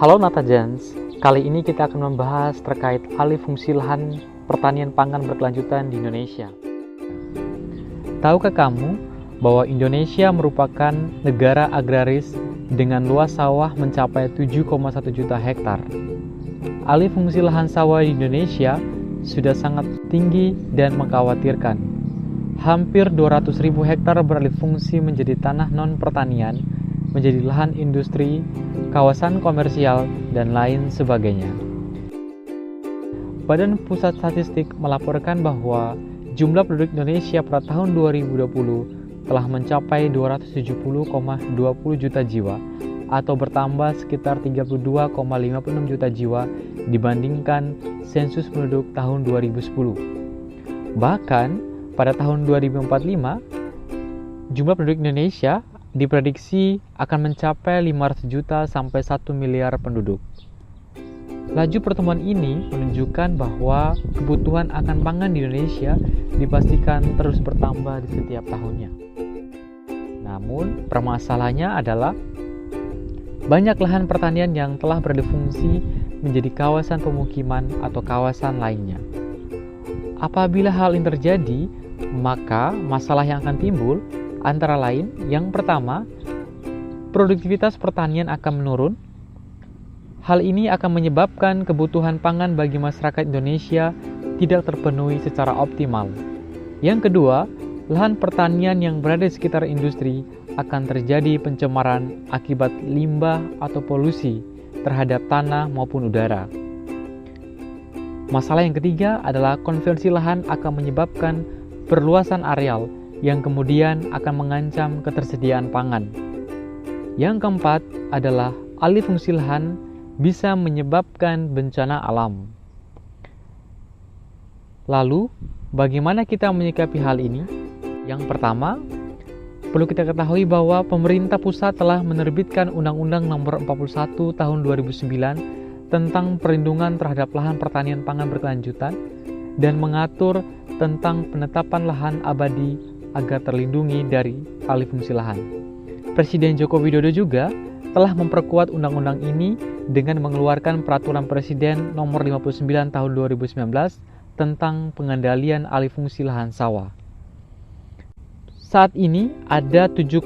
Halo Natajans, kali ini kita akan membahas terkait alih fungsi lahan pertanian pangan berkelanjutan di Indonesia. Tahukah kamu bahwa Indonesia merupakan negara agraris dengan luas sawah mencapai 7,1 juta hektar. Alih fungsi lahan sawah di Indonesia sudah sangat tinggi dan mengkhawatirkan. Hampir 200.000 hektar beralih fungsi menjadi tanah non-pertanian, menjadi lahan industri, kawasan komersial, dan lain sebagainya. Badan Pusat Statistik melaporkan bahwa jumlah penduduk Indonesia pada tahun 2020 telah mencapai 270,20 juta jiwa atau bertambah sekitar 32,56 juta jiwa dibandingkan sensus penduduk tahun 2010. Bahkan pada tahun 2045 jumlah penduduk Indonesia diprediksi akan mencapai 500 juta sampai 1 miliar penduduk. Laju pertumbuhan ini menunjukkan bahwa kebutuhan akan pangan di Indonesia dipastikan terus bertambah di setiap tahunnya. Namun, permasalahannya adalah banyak lahan pertanian yang telah beralih fungsi menjadi kawasan pemukiman atau kawasan lainnya. Apabila hal ini terjadi, maka masalah yang akan timbul antara lain, yang pertama, produktivitas pertanian akan menurun. Hal ini akan menyebabkan kebutuhan pangan bagi masyarakat Indonesia tidak terpenuhi secara optimal. Yang kedua, lahan pertanian yang berada di sekitar industri akan terjadi pencemaran akibat limbah atau polusi terhadap tanah maupun udara. Masalah yang ketiga adalah konversi lahan akan menyebabkan perluasan areal yang kemudian akan mengancam ketersediaan pangan. Yang keempat adalah alih fungsi lahan bisa menyebabkan bencana alam. Lalu, bagaimana kita menyikapi hal ini? Yang pertama, perlu kita ketahui bahwa pemerintah pusat telah menerbitkan Undang-Undang Nomor 41 Tahun 2009 tentang perlindungan terhadap lahan pertanian pangan berkelanjutan dan mengatur tentang penetapan lahan abadi agar terlindungi dari alih fungsi lahan. Presiden Joko Widodo juga telah memperkuat undang-undang ini dengan mengeluarkan Peraturan Presiden Nomor 59 Tahun 2019 tentang pengendalian alih fungsi lahan sawah. Saat ini ada 7,1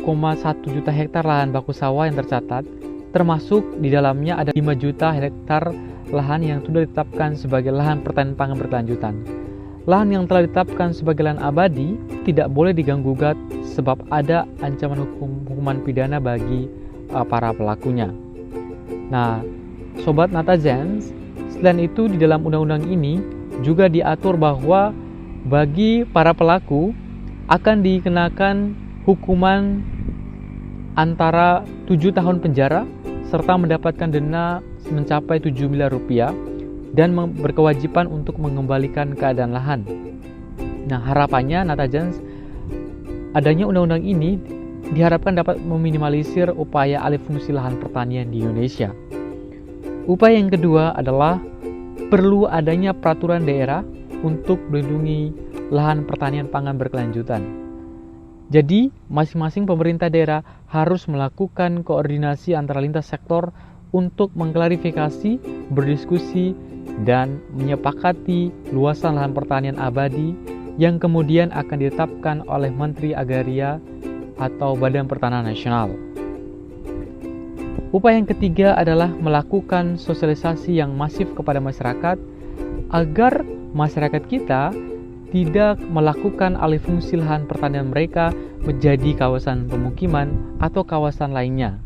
juta hektar lahan baku sawah yang tercatat, termasuk di dalamnya ada 5 juta hektar lahan yang sudah ditetapkan sebagai lahan pertanian pangan berkelanjutan. Lahan yang telah ditetapkan sebagai lahan abadi tidak boleh diganggu-gugat sebab ada ancaman hukuman pidana bagi para pelakunya. Nah, Sobat Natajans, selain itu di dalam undang-undang ini juga diatur bahwa bagi para pelaku akan dikenakan hukuman antara 7 tahun penjara serta mendapatkan denda mencapai 7 miliar rupiah dan berkewajiban untuk mengembalikan keadaan lahan. Nah, harapannya Natajans, adanya undang-undang ini diharapkan dapat meminimalisir upaya alih fungsi lahan pertanian di Indonesia. Upaya yang kedua adalah perlu adanya peraturan daerah untuk melindungi lahan pertanian pangan berkelanjutan. Jadi, masing-masing pemerintah daerah harus melakukan koordinasi antara lintas sektor untuk mengklarifikasi, berdiskusi, dan menyepakati luasan lahan pertanian abadi yang kemudian akan ditetapkan oleh Menteri Agraria atau Badan Pertanahan Nasional. Upaya yang ketiga adalah melakukan sosialisasi yang masif kepada masyarakat agar masyarakat kita tidak melakukan alih fungsi lahan pertanian mereka menjadi kawasan pemukiman atau kawasan lainnya,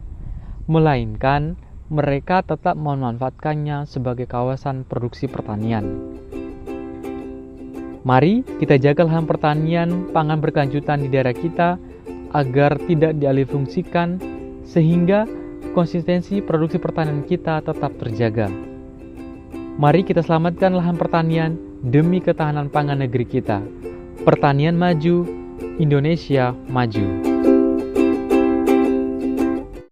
melainkan mereka tetap memanfaatkannya sebagai kawasan produksi pertanian. Mari kita jaga lahan pertanian pangan berkelanjutan di daerah kita agar tidak dialihfungsikan sehingga konsistensi produksi pertanian kita tetap terjaga. Mari kita selamatkan lahan pertanian demi ketahanan pangan negeri kita. Pertanian maju, Indonesia maju.